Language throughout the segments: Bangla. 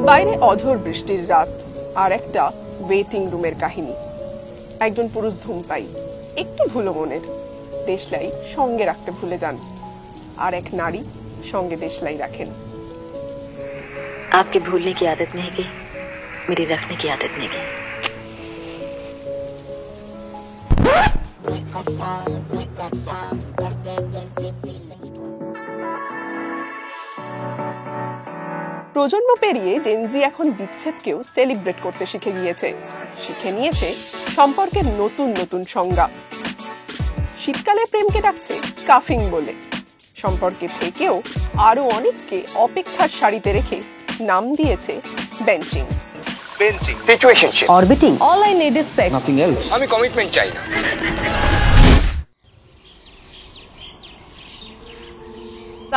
বাইরে অঝোর বৃষ্টির রাত, আর একটা ওয়েটিং রুমের কাহিনী। একজন পুরুষ ধূমপায়ী, একটু ভুলো মনের, দেশলাই সঙ্গে রাখতে ভুলে যান, আর এক নারী সঙ্গে দেশলাই রাখেন। आपके भूलने की आदत नहीं गई, मेरी रखने की आदत नहीं गई। প্রজন্ম পেরিয়ে জেনজি এখন বিচ্ছেদকেও সেলিব্রেট করতে শিখে গিয়েছে, শিখে নিয়েছে সম্পর্কের নতুন নতুন সংজ্ঞা। শীতকালে প্রেমকে ডাকছে কাফিং বলে, সম্পর্কে থেকেও আরো অনেককে অপেক্ষার সারিতে রেখে নাম দিয়েছে benching. Benching, situationship, orbiting, all I need is sex, nothing else. আমি কমিটমেন্ট চাই না।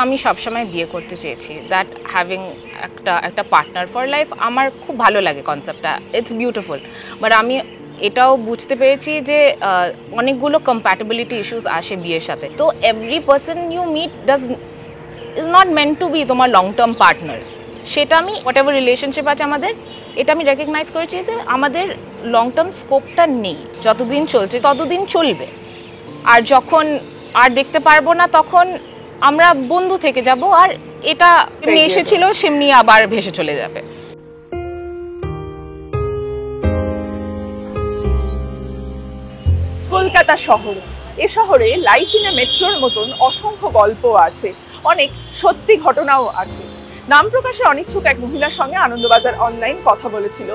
আমি সবসময় বিয়ে করতে চেয়েছি, দ্যাট হ্যাভিং একটা পার্টনার ফর লাইফ আমার খুব ভালো লাগে কনসেপ্টটা, ইটস বিউটিফুল। বাট আমি এটাও বুঝতে পেরেছি যে অনেকগুলো কম্প্যাটেবিলিটি ইস্যুস আসে বিয়ের সাথে। তো every person you meet is not meant to be তোমার লং টার্ম পার্টনার। সেটা আমি হোয়াট এভার রিলেশনশিপ আছে আমাদের, এটা আমি রেকগনাইজ করেছি যে আমাদের লং টার্ম স্কোপটা নেই। যতদিন চলছে ততদিন চলবে, আর যখন আর দেখতে পারবো না তখন আমরা বন্ধু থেকে যাব, আর এটা এসেছিল সেমনি আবার ভেসে চলে যাবে। কলকাতা শহর, এ শহরে লাইফ ইন এ মেট্রোর মতন অসংখ্য গল্প আছে, অনেক সত্যি ঘটনাও আছে। নাম প্রকাশে অনিচ্ছুক এক মহিলার সঙ্গে আনন্দবাজার অনলাইন কথা বলেছিল,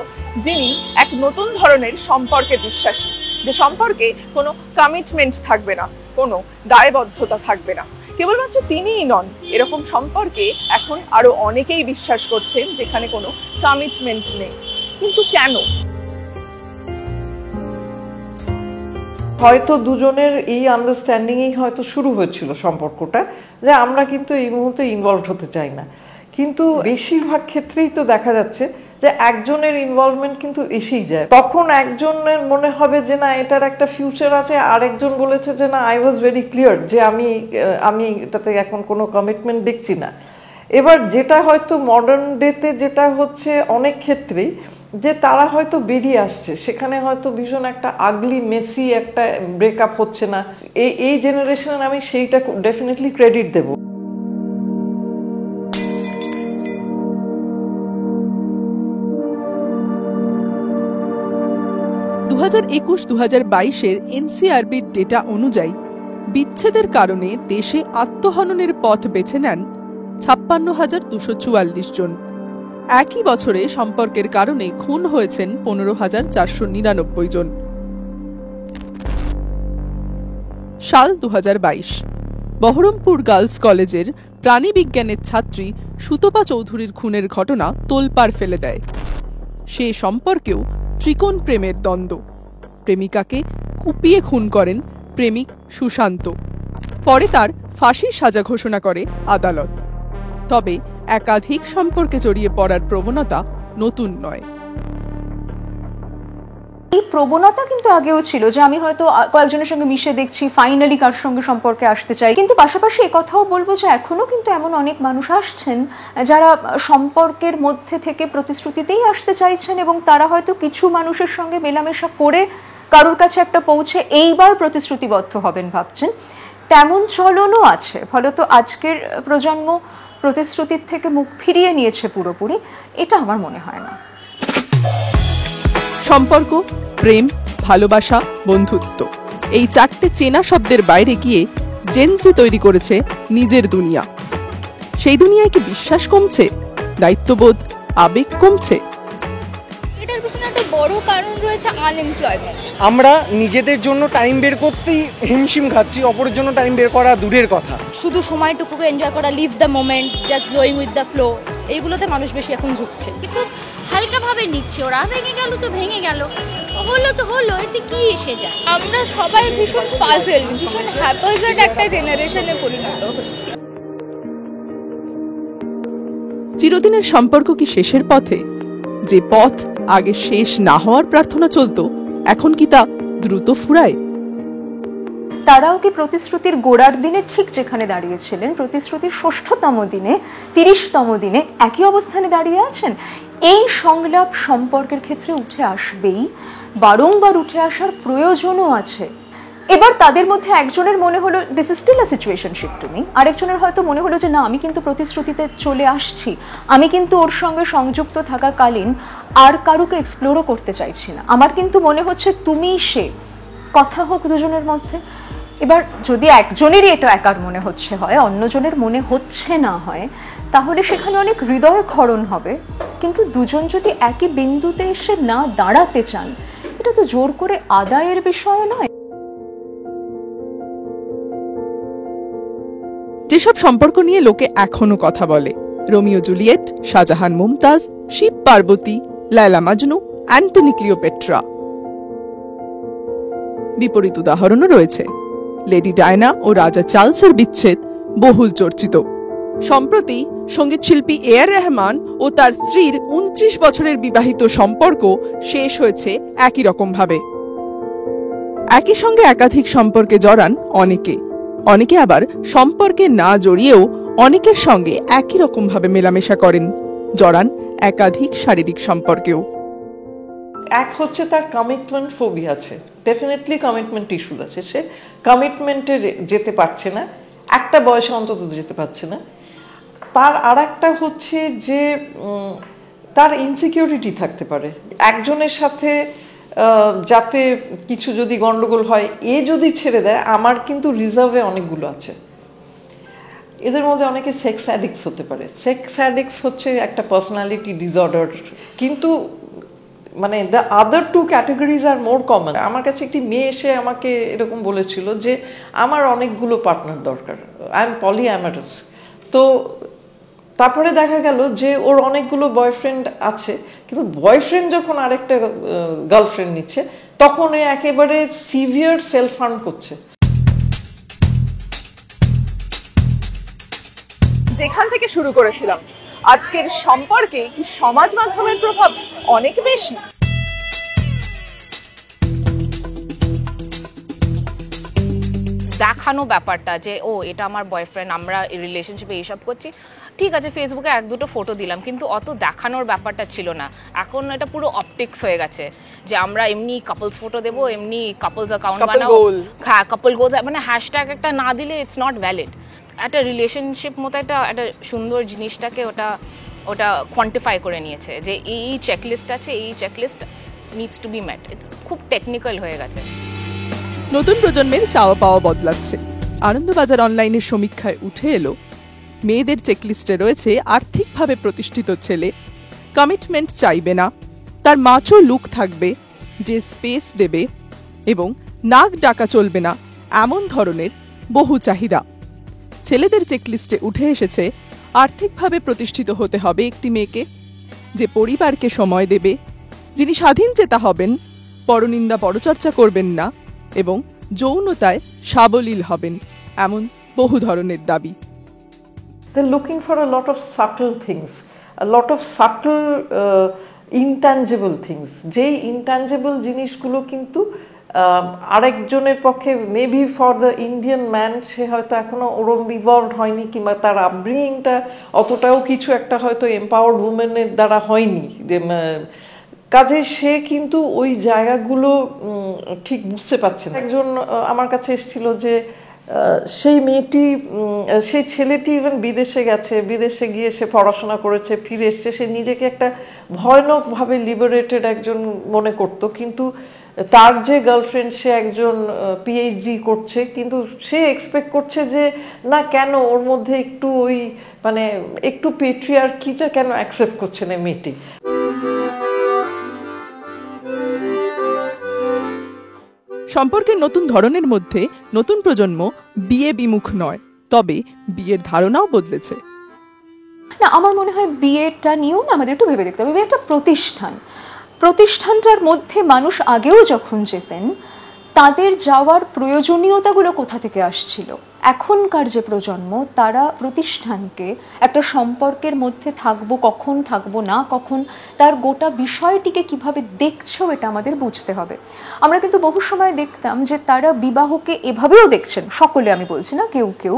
যিনি এক নতুন ধরনের সম্পর্কে বিশ্বাসী, যে সম্পর্কে কোনো কমিটমেন্ট থাকবে না, কোনো দায়বদ্ধতা থাকবে না। কেবলমাত্র তিনিই নন, এরকম সম্পর্কে এখন আরো অনেকেই বিশ্বাস করছেন যেখানে কোনো কমিটমেন্ট নেই। কিন্তু কেন? হয়তো দুজনের এই আন্ডারস্ট্যান্ডিংই হয়তো শুরু হয়েছিল সম্পর্কটা, যে আমরা কিন্তু এই মুহূর্তে ইনভলভ হতে চাই না। কিন্তু বেশিরভাগ ক্ষেত্রেই তো দেখা যাচ্ছে যে একজনের ইনভলভমেন্ট কিন্তু এসেই যায়। তখন একজনের মনে হবে যে না এটার একটা ফিউচার আছে, আর একজন বলেছে যে না আই ওয়াজ ভেরি ক্লিয়ার যে আমি এটাতে এখন কোনো কমিটমেন্ট দেখছি না। এবার যেটা হয়তো মডার্ন ডেতে যেটা হচ্ছে অনেক ক্ষেত্রেই, যে তারা হয়তো বেরিয়ে আসছে, সেখানে হয়তো ভীষণ একটা আগলি মেসি একটা ব্রেকআপ হচ্ছে না। এই জেনারেশনের আমি সেইটা ডেফিনেটলি ক্রেডিট দেব। (2021-2022) এনসিআরবির ডেটা অনুযায়ী বিচ্ছেদের কারণে দেশে আত্মহননের পথ বেছে নেন 56,244 জন। একই বছরে সম্পর্কের কারণে খুন হয়েছেন 15,499 জন। সাল 2022, বহরমপুর গার্লস কলেজের প্রাণীবিজ্ঞানের ছাত্রী সুতপা চৌধুরীর খুনের ঘটনা তোলপাড় ফেলে দেয়। সে সম্পর্কেও ত্রিকোণ প্রেমের দ্বন্দ্ব। প্রেমিকাকে কুপিয়ে খুন করেন প্রেমিক সুশান্ত। পরে তার ফাঁসির সাজা ঘোষণা করে আদালত। তবে একাধিক সম্পর্কে জড়িয়ে পড়ার প্রবণতা নতুন নয়। এই প্রবণতা কিন্তু আগেও ছিল, যে আমি হয়তো কয়েকজনের সঙ্গে মিশে দেখছি, ফাইনালি কার সঙ্গে সম্পর্কে আসতে চাই। কিন্তু পাশাপাশি কথাও বলবো যে এখনো কিন্তু এমন অনেক মানুষ আসছেন যারা সম্পর্কের মধ্যে থেকে প্রতিশ্রুতিতেই আসতে চাইছেন, এবং তারা হয়তো কিছু মানুষের সঙ্গে মেলামেশা করে কারোর কাছে একটা পৌঁছে এইবার প্রতিশ্রুতিবদ্ধ হবেন ভাবছেন। তেমন চলনও আছে। ফলত আজকের প্রজন্ম প্রতিশ্রুতির থেকে মুখ ফিরিয়ে নিয়েছে পুরোপুরি, এটা আমার মনে হয় না। সম্পর্ক, প্রেম, ভালোবাসা, বন্ধুত্ব, এই চারটে চেনা শব্দের বাইরে গিয়ে জেনজি তৈরি করেছে নিজের দুনিয়া। সেই দুনিয়ায় কি বিশ্বাস কমছে, দায়িত্ববোধ, আবেগ কমছে? এটার পিছনে একটা বড় কারণ রয়েছে আনএমপ্লয়মেন্ট। আমরা নিজেদের জন্য টাইম বের করতেই হিমশিম খাচ্ছি, অপরের জন্য টাইম বের করা দূরের কথা। শুধু সময়টুকুকে এনজয় করা, live the moment, just going with the flow, এইগুলোতে মানুষ বেশি এখন ঝুঁকছে। খুব হালকাভাবে নিচ্ছে ওরা, ভেঙে গেল তো ভেঙে গেল, হলো তো হলো, এতে কি এসে যায়। আমরা সবাই ভীষণ পাজল, ভীষণ হ্যাপাজার্ড একটা জেনারেশনে পরিণত হচ্ছে। চিরদিনের সম্পর্ক কি শেষের পথে? যে পথ আগে শেষ না হওয়ার প্রার্থনা চলতো, এখন কি তা দ্রুত ফুরায়? তারাও কি প্রতিশ্রুতির গোড়ার দিনে ঠিক যেখানে দাঁড়িয়েছিলেন, প্রতিশ্রুতির ৬ষ্ঠতম দিনে, ৩০তম দিনে একই অবস্থানে দাঁড়িয়ে আছেন? এই সংলাপ সম্পর্কের ক্ষেত্রে উঠে আসবেই, বারংবার উঠে আসার প্রয়োজনও আছে। এবার তাদের মধ্যে একজনের মনে হলো this is still a situationship to me, আরেকজনের হয়তো মনে হলো যে না, আমি কিন্তু প্রতিশ্রুতিতে চলে আসছি, আমি কিন্তু ওর সঙ্গে সংযুক্ত থাকাকালীন আর কারুকে এক্সপ্লোরও করতে চাইছি না, আমার কিন্তু মনে হচ্ছে তুমি সে, কথা হোক দুজনের মধ্যে। এবার যদি একজনেরই এটা একার মনে হচ্ছে হয়, অন্যজনের মনে হচ্ছে না হয়, তাহলে সেখানে অনেক হৃদয় ক্ষরণ হবে। কিন্তু দুজন যদি একই বিন্দুতে এসে না দাঁড়াতে চান, এটা তো জোর করে আদায়ের বিষয় নয়। যেসব সম্পর্ক নিয়ে লোকে এখনো কথা বলে, Romeo Juliet, Shahjahan Mumtaz, Shiva Parvati, Laila Majnu, Antony Cleopatra. বিপরীত উদাহরণও রয়েছে। লেডি ডায়না ও রাজা চার্লসের বিচ্ছেদ বহুল চর্চিত। সম্প্রতি সঙ্গীতশিল্পী এ.আর রহমান ও তার স্ত্রীর ২৯ বছরের বিবাহিত সম্পর্ক শেষ হয়েছে একই রকম ভাবে। একই সঙ্গে একাধিক সম্পর্কে জড়ান অনেকে আবার সম্পর্কে না জড়িয়েও অনেকের সঙ্গে একই রকম ভাবে মেলামেশা করেন, জড়ান একাধিক শারীরিক সম্পর্কেও। এক হচ্ছে তার কমিটমেন্ট ফোবিয়া আছে, ডেফিনেটলি কমিটমেন্ট ইস্যুজ আছে, সে কমিটমেন্টে যেতে পারছে না, একটা বয়সে অন্তত যেতে পারছে না। তার আর একটা হচ্ছে যে তার ইনসিকিউরিটি থাকতে পারে একজনের সাথে, যাতে কিছু যদি গন্ডগোল হয়, এ যদি ছেড়ে দেয়, আমার কিন্তু রিজার্ভে অনেকগুলো আছে। এদের মধ্যে অনেকে সেক্স অ্যাডিক্টস হতে পারে। সেক্স অ্যাডিক্টস হচ্ছে একটা পার্সোনালিটি ডিসঅর্ডার, কিন্তু মানে the other two categories are more common. আমার কাছে একটি মেয়ে এসে আমাকে এরকম বলেছিল যে আমার অনেকগুলো পার্টনার দরকার, আই এম পলিঅ্যামারাস। তো তারপরে দেখা গেল যে ওর অনেকগুলো বয়ফ্রেন্ড আছে, কিন্তু বয়ফ্রেন্ড যখন আরেকটা গার্লফ্রেন্ড নিচ্ছে, তখন এ একেবারে সিভিয়ার সেলফ হার্ম করছে। যেখান থেকে শুরু করেছিলাম, আজকের সম্পর্কে কি সমাজ মাধ্যমের প্রভাব অনেক বেশি? দেখানো ব্যাপারটা যে ও এটা আমার বয়ফ্রেন্ড, আমরা রিলেশনশিপে এইসব করছি, ঠিক আছে ফেসবুকে 1-2টো ফটো দিলাম, কিন্তু অত দেখানোর ব্যাপারটা ছিল না। এখন এটা পুরো অপটিক্স হয়ে গেছে যে আমরা এমনি কাপলস ফটো দেবো, এমনি কাপলস অ্যাকাউন্ট বানাবো, হ্যাঁ কাপল গোলস, মানে হ্যাশট্যাগ একটা না দিলে ইটস নট ভ্যালিড। একটা রিলেশনশিপ মতো একটা সুন্দর জিনিসটাকে ওটা কোয়ান্টিফাই করে নিয়েছে যে এই চেকলিস্ট আছে, এই checklist needs to B mate. It's খুব টেকনিক্যাল হয়ে গেছে। নতুন প্রজন্মের চাওয়া পাওয়া বদলাচ্ছে। আনন্দবাজার অনলাইনের সমীক্ষায় উঠে এলো, মেয়েদের চেকলিস্টে রয়েছে আর্থিকভাবে প্রতিষ্ঠিত ছেলে, কমিটমেন্ট চাইবে না, তার মাচো লুক থাকবে, যে স্পেস দেবে এবং নাক ডাকা চলবে না, এমন ধরনের বহু চাহিদা। ছেলেদের চেকলিস্টে উঠে এসেছে আর্থিকভাবে প্রতিষ্ঠিত হতে হবে একটি মেয়েকে, যে পরিবারকে সময় দেবে, যিনি স্বাধীন চেতা হবেন, পরনিন্দা পরচর্চা করবেন না এবং যৌনতায় সাবলীল হবেন, এমন বহু ধরনের দাবি। They're looking for a lot of subtle things, a lot of subtle intangible things. যেই ইনট্যাঞ্জেবল জিনিসগুলো কিন্তু আরেকজনের পক্ষে, maybe for the Indian man, সে হয়তো এখনো ওরম ইভলভড হয়নি, কিংবা তার আপব্রিঙ্গিংটা অতটাও কিছু একটা হয়তো এম্পাওয়ার্ড উমেনের দ্বারা হয়নি, কাজে সে কিন্তু ওই জায়গাগুলো ঠিক বুঝতে পারছে না। একজন আমার কাছে এসেছিল যে সেই মেয়েটি, সেই ছেলেটি ইভেন বিদেশে গেছে, বিদেশে গিয়ে সে পড়াশোনা করেছে, ফিরে এসছে, সে নিজেকে একটা ভয়ানকভাবে লিবারেটেড একজন মনে করত, কিন্তু তার যে গার্লফ্রেন্ড সে একজন পিএইচডি করছে, কিন্তু সে এক্সপেক্ট করছে যে না, কেন ওর মধ্যে একটু ওই মানে একটু পেট্রিয়ার্কিটা কেন অ্যাকসেপ্ট করছে না মেয়েটি। সম্পর্কের নতুন ধরনের মধ্যে নতুন প্রজন্ম বিয়ে বিমুখ নয়, তবে বিয়ের ধারণাও বদলেছে। না, আমার মনে হয় বিয়েটা নিয়েও না আমাদের একটু ভেবে দেখতে হবে। বিয়ে একটা প্রতিষ্ঠানটার মধ্যে মানুষ আগেও যখন যেতেন, তাদের যাওয়ার প্রয়োজনীয়তাগুলো কোথা থেকে আসছিল? এখনকার যে প্রজন্ম তারা প্রতিষ্ঠানকে একটা সম্পর্কের মধ্যে থাকবো কখন থাকবো না কখন তার গোটা বিষয়টিকে কিভাবে দেখছো এটা আমাদের বুঝতে হবে। আমরা কিন্তু বহু সময় দেখতাম যে তারা বিবাহকে এভাবেও দেখছেন, সকলে আমি বলছি না, কেউ কেউ,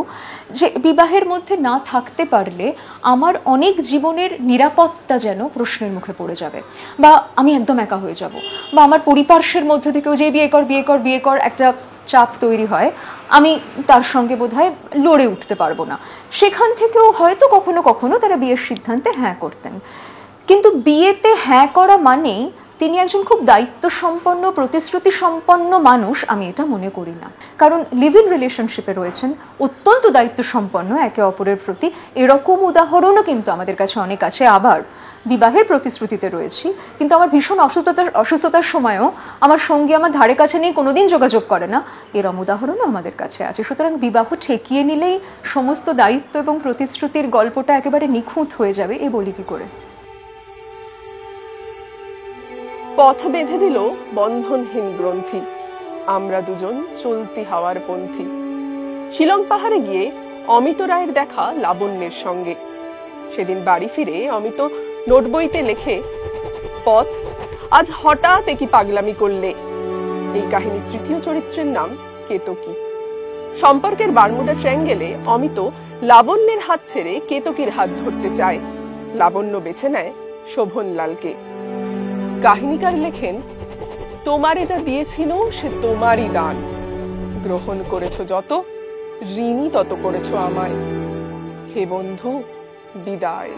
যে বিবাহের মধ্যে না থাকতে পারলে আমার অনেক জীবনের নিরাপত্তা যেন প্রশ্নের মুখে পড়ে যাবে, বা আমি একদম একা হয়ে যাব, বা আমার পরিপার্শ্বের মধ্যে থেকেও যে বিয়ে কর বিয়ে কর বিয়ে কর একটা চাপ তৈরি হয়, আমি তার সঙ্গে বোধহয় লড়ে উঠতে পারবো না। সেখান থেকেও হয়তো কখনো কখনো তারা বিয়ের সিদ্ধান্তে হ্যাঁ করতেন। কিন্তু বিয়েতে হ্যাঁ করা মানেই তিনি একজন খুব দায়িত্ব সম্পন্ন প্রতিশ্রুতি সম্পন্ন মানুষ আমি এটা মনে করি না। কারণ লিভ ইন রিলেশনশিপে রয়েছেন অত্যন্ত দায়িত্ব সম্পন্ন একে অপরের প্রতি, এরকম উদাহরণও কিন্তু আমাদের কাছে অনেক আছে। আবার বিবাহের প্রতিশ্রুতিতে রয়েছি কিন্তু আমার ভীষণ অসুস্থতার সময়ও আমার সঙ্গী আমার ধারে কাছে নিয়ে কোনোদিন যোগাযোগ করে না, এরম উদাহরণও আমাদের কাছে আছে। সুতরাং বিবাহ ঠেকিয়ে নিলেই সমস্ত দায়িত্ব এবং প্রতিশ্রুতির গল্পটা একেবারে নিখুঁত হয়ে যাবে এ বলি কি করে। পথ বেঁধে দিল বন্ধনহীন গ্রন্থি, আমরা দুজন চলতি হাওয়ার পন্থী। শিলং পাহাড়ে গিয়ে অমিত রায়ের দেখা লাবণ্যের সঙ্গে। সেদিন বাড়ি ফিরে অমিত নোট বইতে লেখে, পথ আজ হঠাৎ একই পাগলামি করলে। এই কাহিনীর তৃতীয় চরিত্রের নাম কেতকী। সম্পর্কের বারমুডা ট্রায়াঙ্গেলে অমিত লাবণ্যের হাত ছেড়ে কেতকীর হাত ধরতে চায়, লাবণ্য বেছে নেয় শোভনলালকে। কাহিনীকার লেখেন, তোমারে যা দিয়েছিল সে তোমারই দান, গ্রহণ করেছো যত, ঋণী তত করেছো আমায়, হে বন্ধু বিদায়।